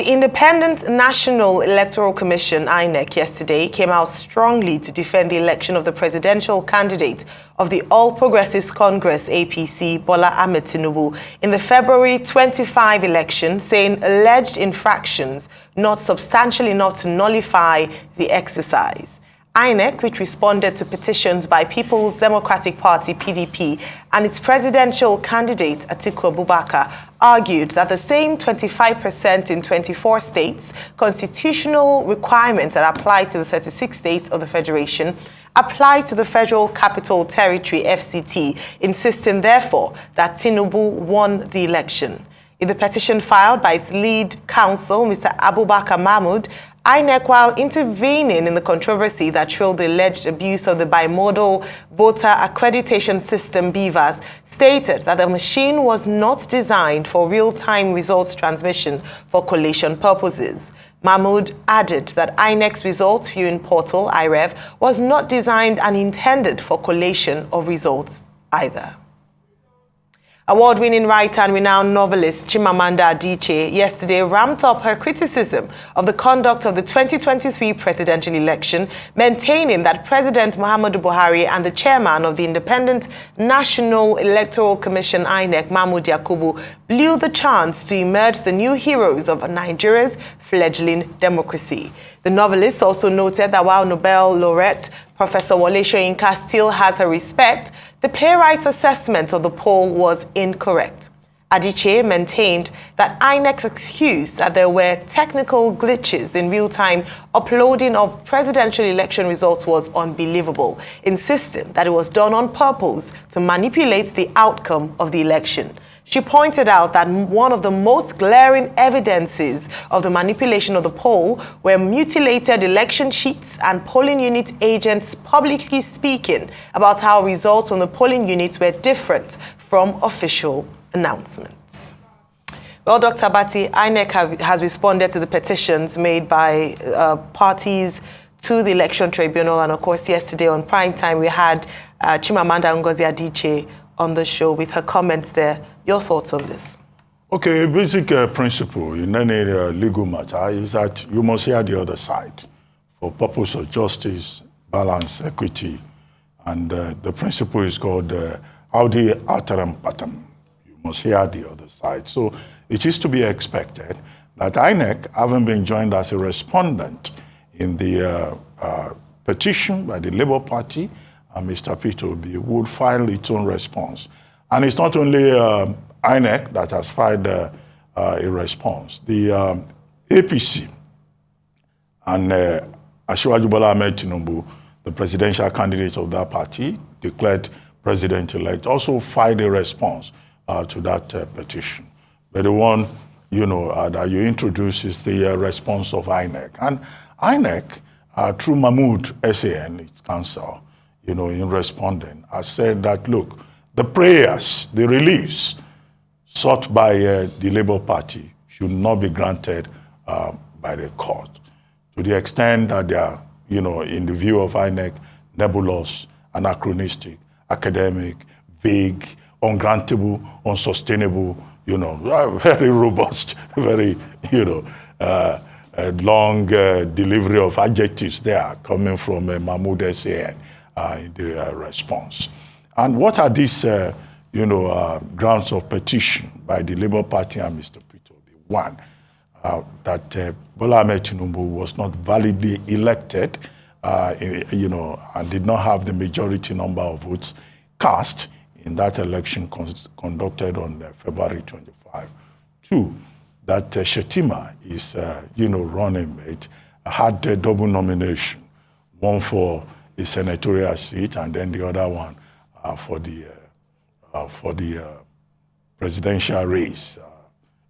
Independent National Electoral Commission, INEC, yesterday came out strongly to defend the election of the presidential candidate of the All Progressives Congress, APC, Bola Ahmed Tinubu, in the February 25 election, saying alleged infractions not substantial enough to nullify the exercise. INEC, which responded to petitions by People's Democratic Party, PDP, and its presidential candidate, Atiku Abubakar, argued that the same 25% in 24 states constitutional requirements that apply to the 36 states of the Federation apply to the Federal Capital Territory, FCT, insisting, therefore, that Tinubu won the election. In the petition filed by its lead counsel, Mr. Abubakar Mahmood, INEC, while intervening in the controversy that trailed the alleged abuse of the bimodal voter accreditation system, BVAS, stated that the machine was not designed for real-time results transmission for collation purposes. Mahmood added that INEC's results viewing portal, IREV, was not designed and intended for collation of results either. Award-winning writer and renowned novelist Chimamanda Adichie yesterday ramped up her criticism of the conduct of the 2023 presidential election, maintaining that President Muhammadu Buhari and the chairman of the Independent National Electoral Commission, INEC, Mahmoud Yakubu, blew the chance to emerge the new heroes of Nigeria's fledgling democracy. The novelist also noted that while Nobel laureate Professor Wole Soyinka still has her respect, the playwright's assessment of the poll was incorrect. Adichie maintained that INEC's excuse that there were technical glitches in real-time uploading of presidential election results was unbelievable, insisting that it was done on purpose to manipulate the outcome of the election. She pointed out that one of the most glaring evidences of the manipulation of the poll were mutilated election sheets and polling unit agents publicly speaking about how results from the polling units were different from official announcements. Well, Dr. Bati, INEC has responded to the petitions made by parties to the Election Tribunal, and of course yesterday on prime time we had Chimamanda Ngozi Adichie on the show with her comments there. Your thoughts on this? Okay, a basic principle in any legal matter is that you must hear the other side for purpose of justice, balance, equity, and the principle is called audi alteram partem. You must hear the other side. So it is to be expected that INEC, having been joined as a respondent in the petition by the Labour Party and Mr. Peter Obi, would file its own response. And it's not only INEC that has filed a response. The APC and Asiwaju Bola Ahmed Tinubu, the presidential candidate of that party, declared president-elect, also filed a response to that petition. But the one, that you introduced is the response of INEC. And INEC, through Mahmoud SAN, its counsel, in responding, has said that, look, the prayers, the reliefs sought by the Labour Party should not be granted by the court, to the extent that they are, in the view of INEC, nebulous, anachronistic, academic, vague, ungrantable, unsustainable, very robust, very, long delivery of adjectives there coming from Mahmoud SAN in the response. And what are these, grounds of petition by the Labour Party and Mr. Peter Obi? One, that Bola Ahmed Tinubu was not validly elected, and did not have the majority number of votes cast in that election conducted on February 25. Two, that Shetima, his, running mate, had a double nomination, one for a senatorial seat and then the other one for the presidential race,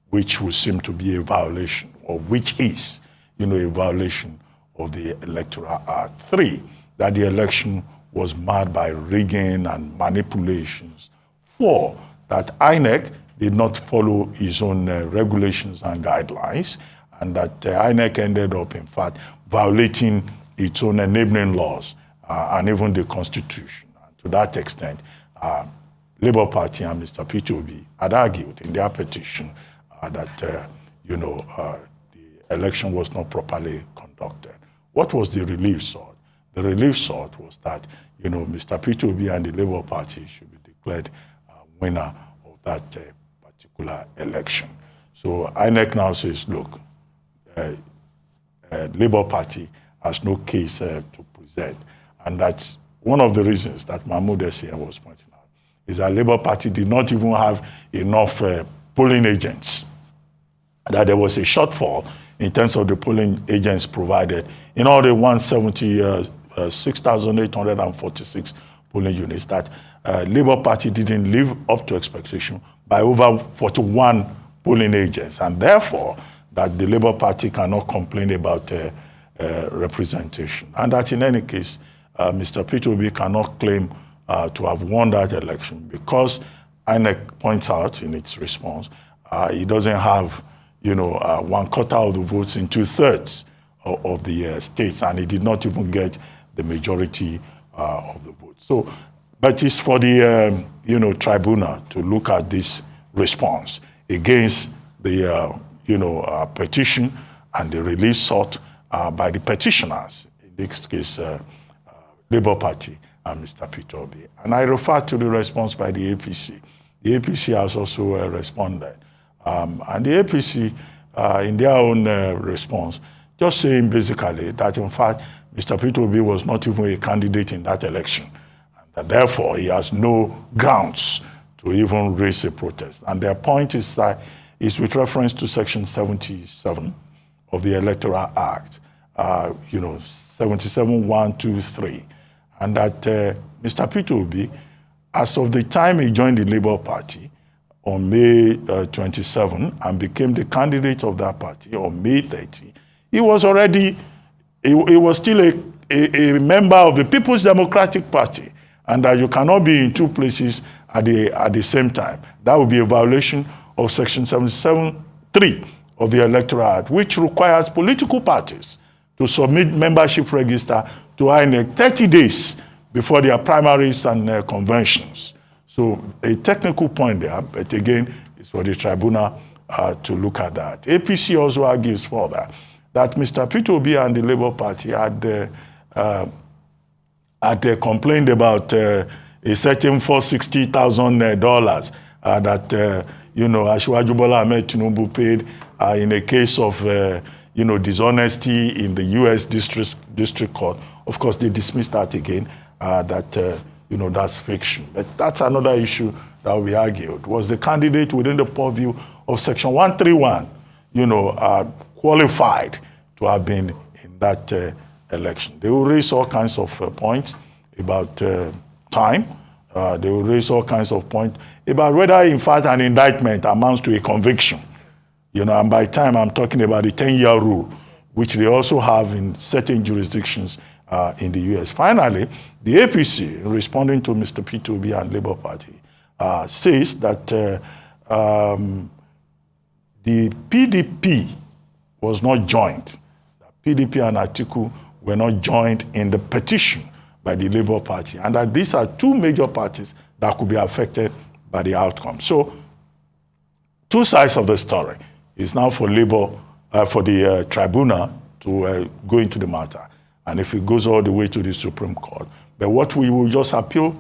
which would seem to be a violation, or which is, a violation of the Electoral Act. Three, that the election was marred by rigging and manipulations. Four, that INEC did not follow its own regulations and guidelines, and that INEC ended up, in fact, violating its own enabling laws and even the Constitution. And to that extent, Labour Party and Mr. Peter Obi had argued in their petition that the election was not properly conducted. What was the relief sought? The relief sought was that, Mr. Peter Obi and the Labour Party should be declared winner of that particular election. So INEC now says, look, Labour Party has no case to present. And that's one of the reasons that Mahmoud Essien was pointing out, is that Labour Party did not even have enough polling agents, that there was a shortfall in terms of the polling agents provided in all the 176,846 polling units, that Labour Party didn't live up to expectation by over 41 polling agents, and therefore that the Labour Party cannot complain about representation. And that in any case, Mr. Peter Obi cannot claim to have won that election because INEC points out in its response, he doesn't have, 1/4 of the votes in 2/3 of the states, and he did not even get the majority of the votes. So, but it's for the, tribunal to look at this response against the, petition and the relief sought by the petitioners, in this case, Labour Party and Mr. Peter Obi. And I refer to the response by the APC. The APC has also responded. And the APC, in their own response, just saying basically that, in fact, Mr. Peter Obi was not even a candidate in that election. And that therefore, he has no grounds to even raise a protest. And their point is that it's with reference to Section 77 of the Electoral Act, 77(1)(2)(3), and that Mr. Peter Obi, as of the time he joined the Labour Party on May 27 and became the candidate of that party on May 30, he was already, he was still a member of the People's Democratic Party, and that you cannot be in two places at the same time. That would be a violation of Section 77(3) of the Electoral Act, which requires political parties to submit membership register to INEC 30 days before their primaries and conventions. So a technical point there, but again, it's for the tribunal to look at that. APC also argues further that Mr. Peter Obi and the Labour Party had complained about a certain $460,000 that Asiwaju Bola Ahmed Tinubu paid in a case of dishonesty in the U.S. District Court. Of course, they dismissed that again, that's fiction. But that's another issue that we argued. Was the candidate within the purview of Section 131, qualified to have been in that election? They will raise all kinds of points about time. They will raise all kinds of points about whether, in fact, an indictment amounts to a conviction. And by time, I'm talking about the 10-year rule, which they also have in certain jurisdictions in the U.S. Finally, the APC, responding to Mr. Peter Obi and Labour Party, says that the PDP was not joined. PDP and Atiku were not joined in the petition by the Labour Party, and that these are two major parties that could be affected by the outcome. So, two sides of the story. It's now for Labour, for the tribunal to go into the matter, and if it goes all the way to the Supreme Court. But what we will just appeal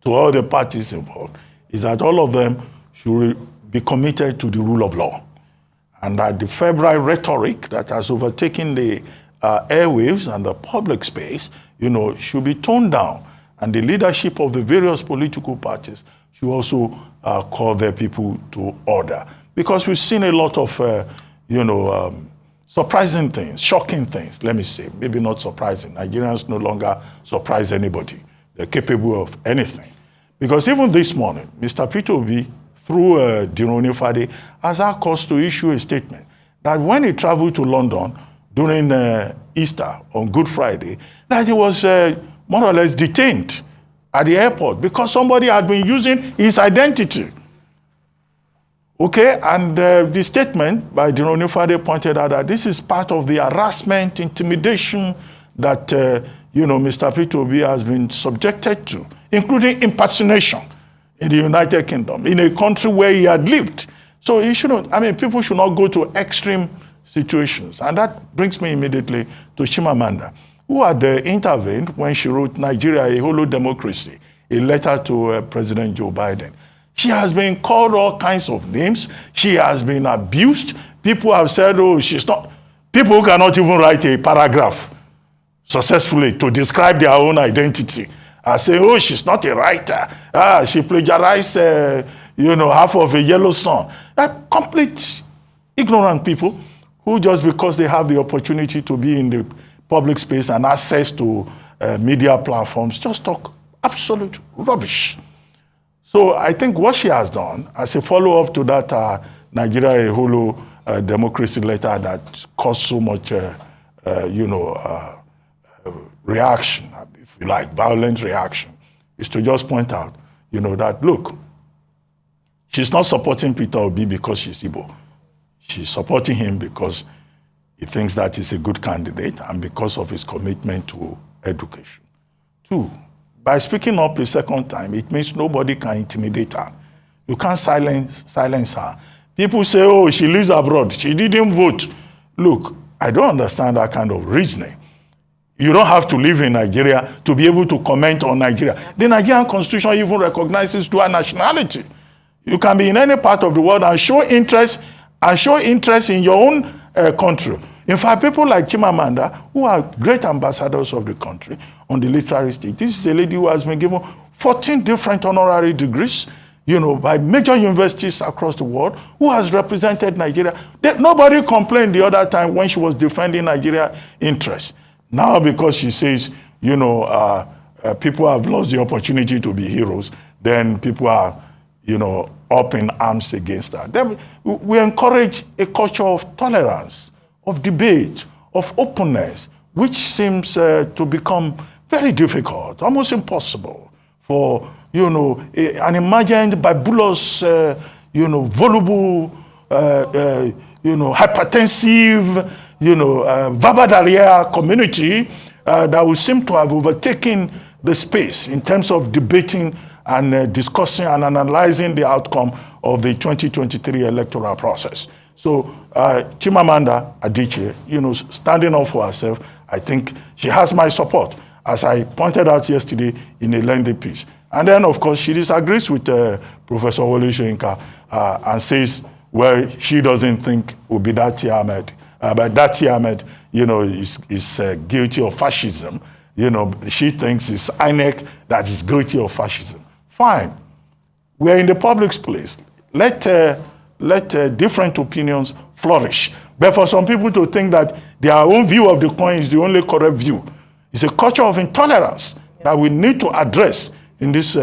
to all the parties involved is that all of them should be committed to the rule of law, and that the febrile rhetoric that has overtaken the airwaves and the public space, should be toned down, and the leadership of the various political parties should also call their people to order. Because we've seen a lot of, surprising things, shocking things, let me say. Maybe not surprising. Nigerians no longer surprise anybody. They're capable of anything. Because even this morning, Mr. Peter Obi, through Dironi Fade, has asked us to issue a statement that when he traveled to London during Easter on Good Friday, that he was more or less detained at the airport because somebody had been using his identity. Okay, and the statement by Dironi Fade pointed out that this is part of the harassment, intimidation that, Mr. Peter Obi has been subjected to, including impersonation in the United Kingdom, in a country where he had lived. So he shouldn't, people should not go to extreme situations. And that brings me immediately to Chimamanda, who had intervened when she wrote Nigeria, a Hollow Democracy, a letter to President Joe Biden. She has been called all kinds of names. She has been abused. People have said, oh, she's not. People who cannot even write a paragraph successfully to describe their own identity. I say, oh, she's not a writer. She plagiarized, half of a Yellow Sun. Complete ignorant people who just because they have the opportunity to be in the public space and access to media platforms just talk absolute rubbish. So I think what she has done as a follow-up to that Nigeria a Hollow Democracy letter that caused so much, reaction, if you like, violent reaction, is to just point out, that, look, she's not supporting Peter Obi because she's Igbo. She's supporting him because he thinks that he's a good candidate and because of his commitment to education. 2, by speaking up a second time, it means nobody can intimidate her. You can't silence her. People say, oh, she lives abroad. She didn't vote. Look, I don't understand that kind of reasoning. You don't have to live in Nigeria to be able to comment on Nigeria. The Nigerian Constitution even recognizes dual nationality. You can be in any part of the world and show interest in your own country. In fact, people like Chimamanda, who are great ambassadors of the country on the literary stage, this is a lady who has been given 14 different honorary degrees, by major universities across the world, who has represented Nigeria. Nobody complained the other time when she was defending Nigeria interests. Now, because she says, people have lost the opportunity to be heroes, then people are, up in arms against her. Then we encourage a culture of tolerance, of debate, of openness, which seems to become very difficult, almost impossible for, an imagined, babulous, voluble, hypertensive, verbal diarrhea community that will seem to have overtaken the space in terms of debating and discussing and analyzing the outcome of the 2023 electoral process. So Chimamanda Adichie, standing up for herself, I think she has my support, as I pointed out yesterday in a lengthy piece. And then, of course, she disagrees with Professor Wole Soyinka and says, well, she doesn't think Dati Ahmed, but Dati Ahmed, is guilty of fascism. She thinks it's INEC that is guilty of fascism. Fine. We're in the public place. Let different opinions flourish. But for some people to think that their own view of the coin is the only correct view, it's a culture of intolerance that we need to address in this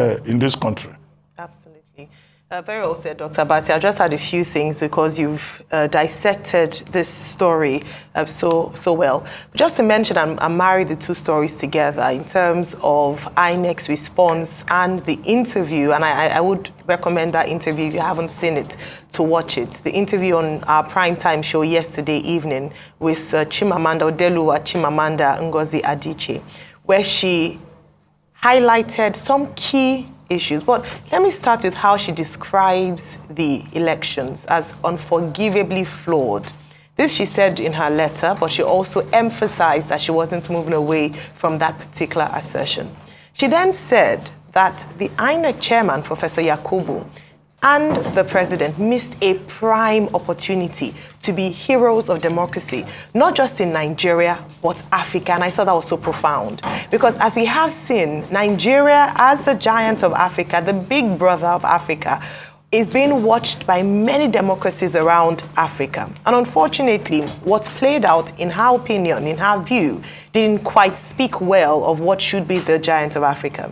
country. Absolutely. Very well said, Dr. Bati. I just had a few things because you've dissected this story so well. But just to mention, I married the two stories together in terms of INEC's response and the interview. And I would recommend that interview, if you haven't seen it, to watch it. The interview on our primetime show yesterday evening with Chimamanda Odeluwa Chimamanda Ngozi Adichie, where she highlighted some key issues. But let me start with how she describes the elections as unforgivably flawed. This she said in her letter, but she also emphasized that she wasn't moving away from that particular assertion. She then said that the INEC chairman, Professor Yakubu, and the president missed a prime opportunity to be heroes of democracy, not just in Nigeria, but Africa. And I thought that was so profound. Because as we have seen, Nigeria, as the giant of Africa, the big brother of Africa, is being watched by many democracies around Africa. And unfortunately, what's played out, in her opinion, in her view, didn't quite speak well of what should be the giant of Africa.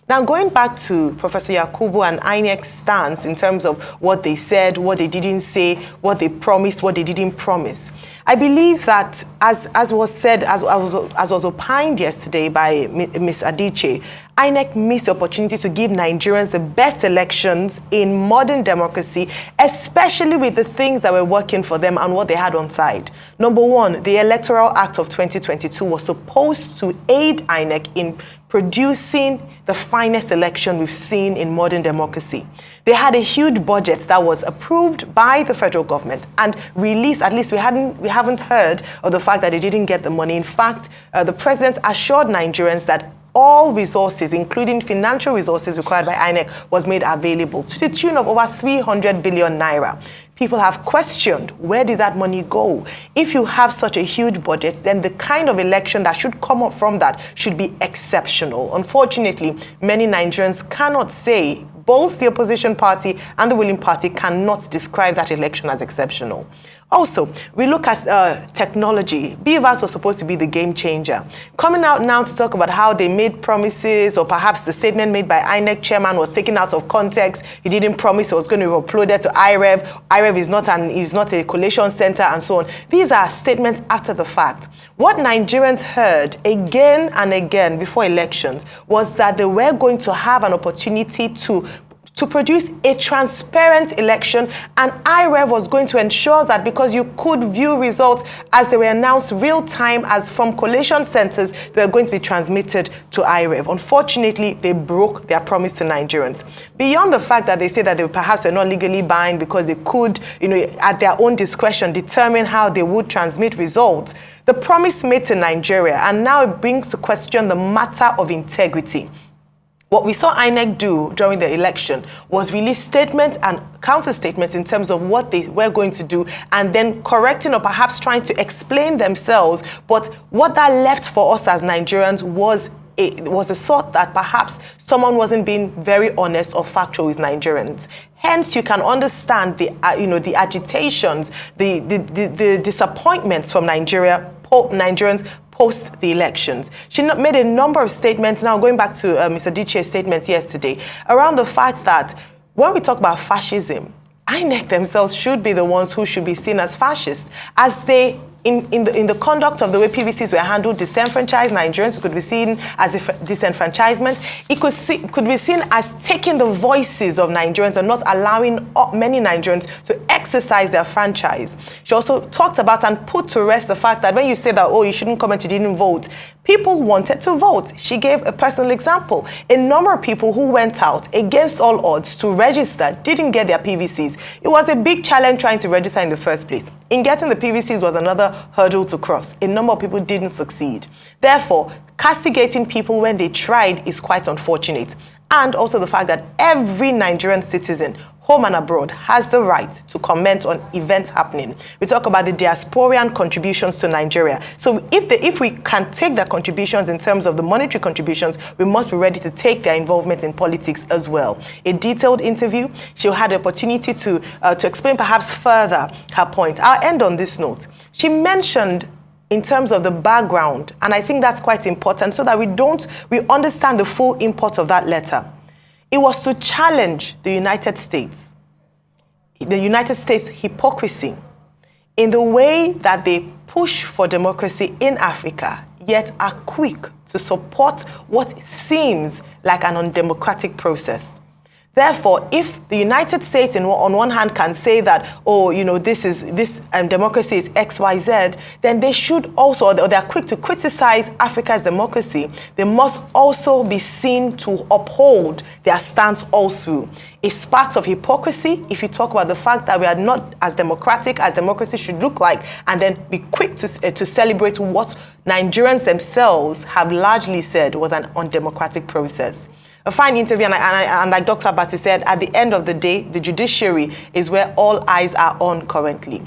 Now, going back to Professor Yakubu and INEC's stance in terms of what they said, what they didn't say, what they promised, what they didn't promise, I believe that, as was said, as was opined yesterday by Ms. Adichie INEC missed the opportunity to give Nigerians the best elections in modern democracy, especially with the things that were working for them and what they had on side. Number one, the Electoral Act of 2022 was supposed to aid INEC in producing the finest election we've seen in modern democracy. They had a huge budget that was approved by the federal government and released. At least we haven't heard of the fact that they didn't get the money. In fact, the president assured Nigerians that all resources, including financial resources required by INEC, was made available to the tune of over 300 billion naira. People have questioned, where did that money go? If you have such a huge budget, then the kind of election that should come up from that should be exceptional. Unfortunately, many Nigerians cannot say, both the opposition party and the ruling party cannot describe that election as exceptional. Also, we look at technology. BVAS was supposed to be the game changer. Coming out now to talk about how they made promises, or perhaps the statement made by INEC chairman was taken out of context. He didn't promise it was going to be uploaded to IREV. IREV is not a collation center, and so on. These are statements after the fact. What Nigerians heard again and again before elections was that they were going to have an opportunity to produce a transparent election, and IREV was going to ensure that, because you could view results as they were announced real time as from collation centers, they were going to be transmitted to IREV. Unfortunately, they broke their promise to Nigerians. Beyond the fact that they say that they perhaps were not legally bound because they could, at their own discretion, determine how they would transmit results, the promise made to Nigeria, and now it brings to question the matter of integrity. What we saw INEC do during the election was release statements and counter statements in terms of what they were going to do, and then correcting or perhaps trying to explain themselves. But what that left for us as Nigerians was a thought that perhaps someone wasn't being very honest or factual with Nigerians. Hence, you can understand the agitations, the disappointments from Nigerians post the elections. She made a number of statements, now going back to Mr. Adichie's statements yesterday, around the fact that when we talk about fascism, INEC themselves should be the ones who should be seen as fascists, as they, in the conduct of the way PVCs were handled, disenfranchised Nigerians. It could be seen as disenfranchisement. It could be seen as taking the voices of Nigerians and not allowing many Nigerians to exercise their franchise. She also talked about and put to rest the fact that when you say that, oh, you shouldn't come and you didn't vote, people wanted to vote. She gave a personal example. A number of people who went out against all odds to register didn't get their PVCs. It was a big challenge trying to register in the first place. In getting the PVCs was another hurdle to cross. A number of people didn't succeed. Therefore, castigating people when they tried is quite unfortunate. And also the fact that every Nigerian citizen, home and abroad, has the right to comment on events happening. We talk about the diasporian contributions to Nigeria. So if we can take their contributions in terms of the monetary contributions, we must be ready to take their involvement in politics as well. A detailed interview. She had the opportunity to explain perhaps further her point. I'll end on this note. She mentioned in terms of the background, and I think that's quite important so that we understand the full import of that letter. It was to challenge the United States hypocrisy in the way that they push for democracy in Africa, yet are quick to support what seems like an undemocratic process. Therefore, if the United States on one hand can say that, oh, this democracy is XYZ, then they should also, or they're quick to criticize Africa's democracy, they must also be seen to uphold their stance all through. It sparks of hypocrisy if you talk about the fact that we are not as democratic as democracy should look like, and then be quick to celebrate what Nigerians themselves have largely said was an undemocratic process. A fine interview, and like Dr. Abati said, at the end of the day, the judiciary is where all eyes are on currently.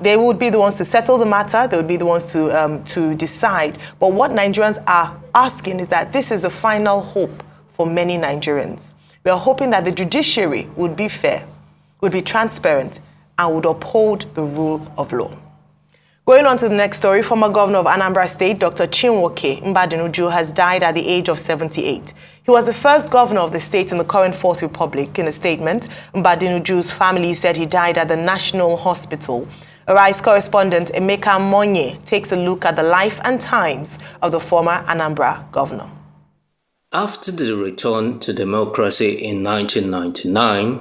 They would be the ones to settle the matter. They would be the ones to decide. But what Nigerians are asking is that this is the final hope for many Nigerians. We are hoping that the judiciary would be fair, would be transparent, and would uphold the rule of law. Going on to the next story, former governor of Anambra State, Dr. Chimamanda Mbadinuju, has died at the age of 78. He was the first governor of the state in the current Fourth Republic. In a statement, Mbadinuju's family said he died at the National Hospital. Arise correspondent Emeka Monye takes a look at the life and times of the former Anambra governor. After the return to democracy in 1999,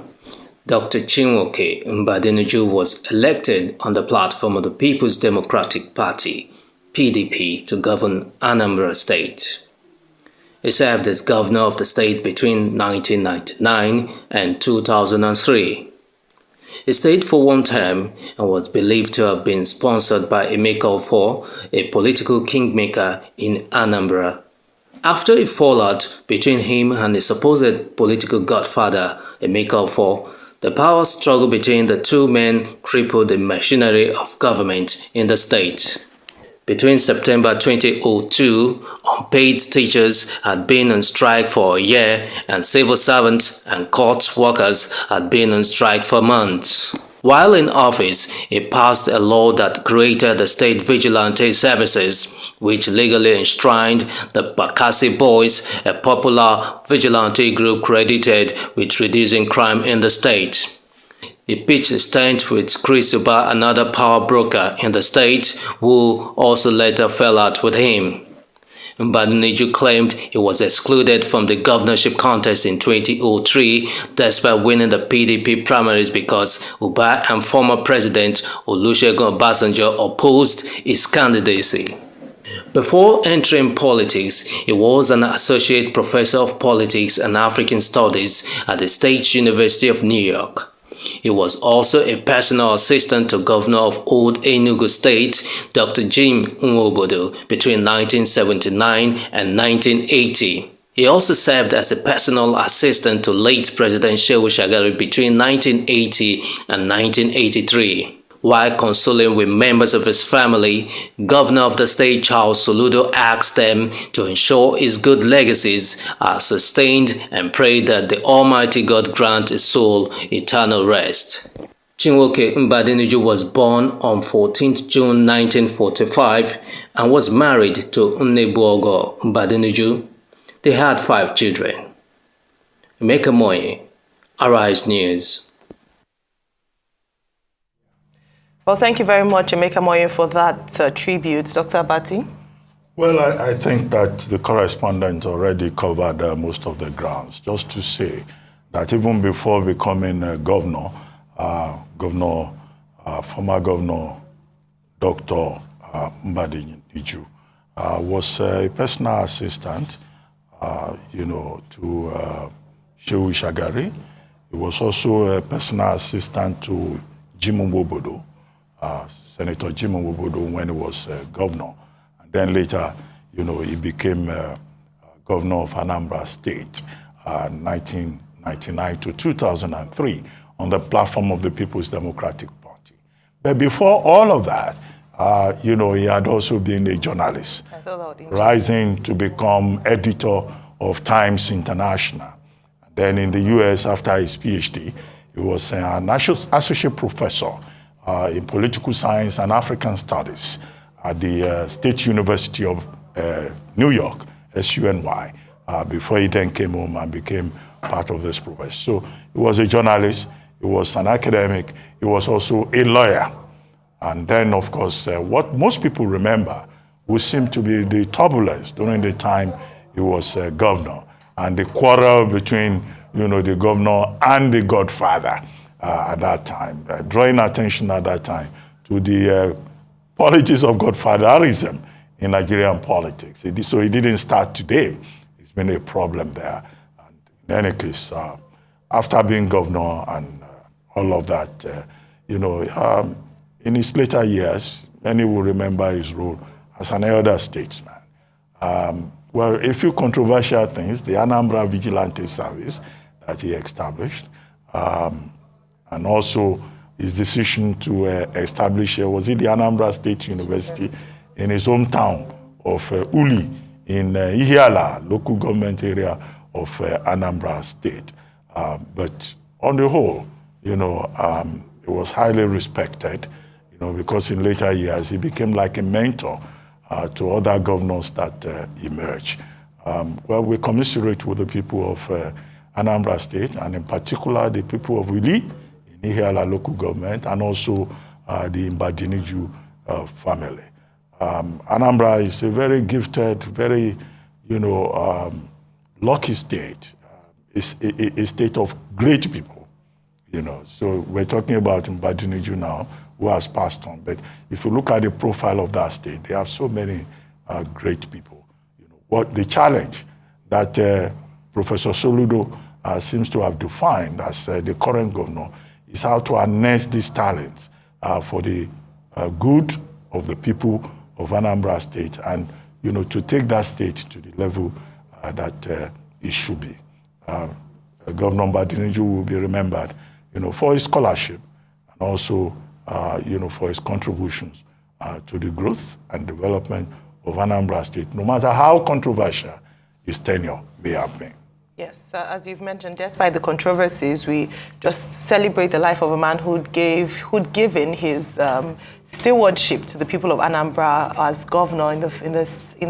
Dr. Chinwoke Mbadinuju was elected on the platform of the People's Democratic Party, PDP, to govern Anambra State. He served as governor of the state between 1999 and 2003. He stayed for one term and was believed to have been sponsored by Emeka Ofor, a political kingmaker in Anambra. After a fallout between him and his supposed political godfather, Emeka Ofor, the power struggle between the two men crippled the machinery of government in the state. Between September 2002, unpaid teachers had been on strike for a year and civil servants and court workers had been on strike for months. While in office, he passed a law that created the State Vigilante Services, which legally enshrined the Bakassi Boys, a popular vigilante group credited with reducing crime in the state. He pitched his tent with Chris Uba, another power broker in the state, who also later fell out with him. Mbadinuju claimed he was excluded from the governorship contest in 2003 despite winning the PDP primaries because Uba and former President Olusegun Obasanjo opposed his candidacy. Before entering politics, he was an associate professor of politics and African studies at the State University of New York. He was also a personal assistant to Governor of Old Enugu State, Dr. Jim Nwobodo, between 1979 and 1980. He also served as a personal assistant to late President Shehu Shagari between 1980 and 1983. While consoling with members of his family, Governor of the state Charles Soludo asked them to ensure his good legacies are sustained and prayed that the Almighty God grant his soul eternal rest. Chinwoke Mbadinuju was born on 14th June 1945 and was married to Nnebuogo Mbadinuju. They had 5 children. Emeka Moye, Arise News. Well, thank you very much, Emeka Moye, for that tribute. Dr. Abati? Well, I think that the correspondent already covered most of the grounds. Just to say that even before becoming governor, former governor Dr. Mbadinuju was a personal assistant, to Shehu Shagari. He was also a personal assistant to Jim Nwobodo. Senator Jim Nwobodo when he was governor. And then later, he became governor of Anambra State, 1999 to 2003, on the platform of the People's Democratic Party. But before all of that, he had also been a journalist, rising to become editor of Times International. And then in the US, after his PhD, he was an associate professor in political science and African studies at the State University of New York, SUNY, before he then came home and became part of this profession. So he was a journalist, he was an academic, he was also a lawyer. And then, of course, what most people remember would seem to be the turbulence during the time he was governor and the quarrel between, the governor and the godfather. At that time, drawing attention at that time to the politics of godfatherism in Nigerian politics. So it didn't start today. It's been a problem there. And in any case, after being governor and all of that, in his later years, many will remember his role as an elder statesman. Well, a few controversial things, the Anambra Vigilante Service that he established, and also his decision to establish, was it the Anambra State University in his hometown of Uli in Ihiala, local government area of Anambra State. But on the whole, it was highly respected, because in later years he became like a mentor to other governors that emerged. Well, we commiserate with the people of Anambra State, and in particular the people of Uli, Ihiala local government, and also the Mbadinuju family. Anambra is a very gifted, very, lucky state. It's a state of great people, you know. So we're talking about Mbadinuju now, who has passed on. But if you look at the profile of that state, they have so many great people. You know, what the challenge that Professor Soludo seems to have defined as the current governor is how to harness these talents for the good of the people of Anambra State, and you know, to take that state to the level that it should be. Governor Mbadinuju will be remembered, you know, for his scholarship and also, you know, for his contributions to the growth and development of Anambra State, no matter how controversial his tenure may have been. Yes, as you've mentioned, despite the controversies, we just celebrate the life of a man who'd given his stewardship to the people of Anambra as governor in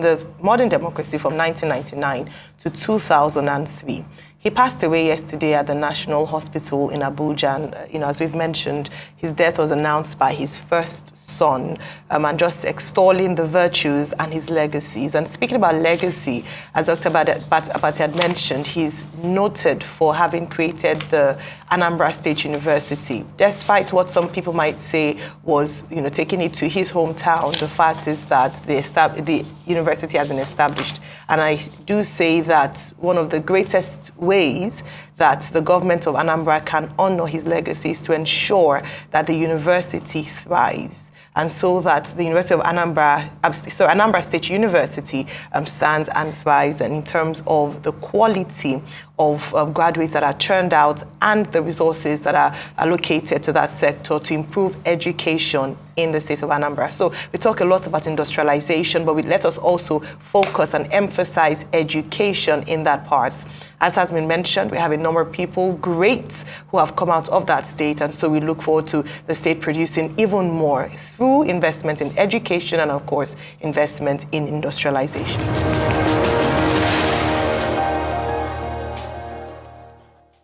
the modern democracy from 1999 to 2003. He passed away yesterday at the National Hospital in Abuja, and you know, as we've mentioned, his death was announced by his first son, and just extolling the virtues and his legacies. And speaking about legacy, as Dr. Abati had mentioned, he's noted for having created the Anambra State University. Despite what some people might say was, you know, taking it to his hometown, the fact is that the university has been established. And I do say that one of the greatest ways that the government of Anambra can honor his legacy is to ensure that the university thrives, and so that the University of Anambra State University stands and thrives, and in terms of the quality of graduates that are churned out and the resources that are allocated to that sector to improve education in the state of Anambra. So we talk a lot about industrialization, but let us also focus and emphasize education in that part. As has been mentioned, we have a number of people, greats, who have come out of that state, and so we look forward to the state producing even more through investment in education and, of course, investment in industrialization.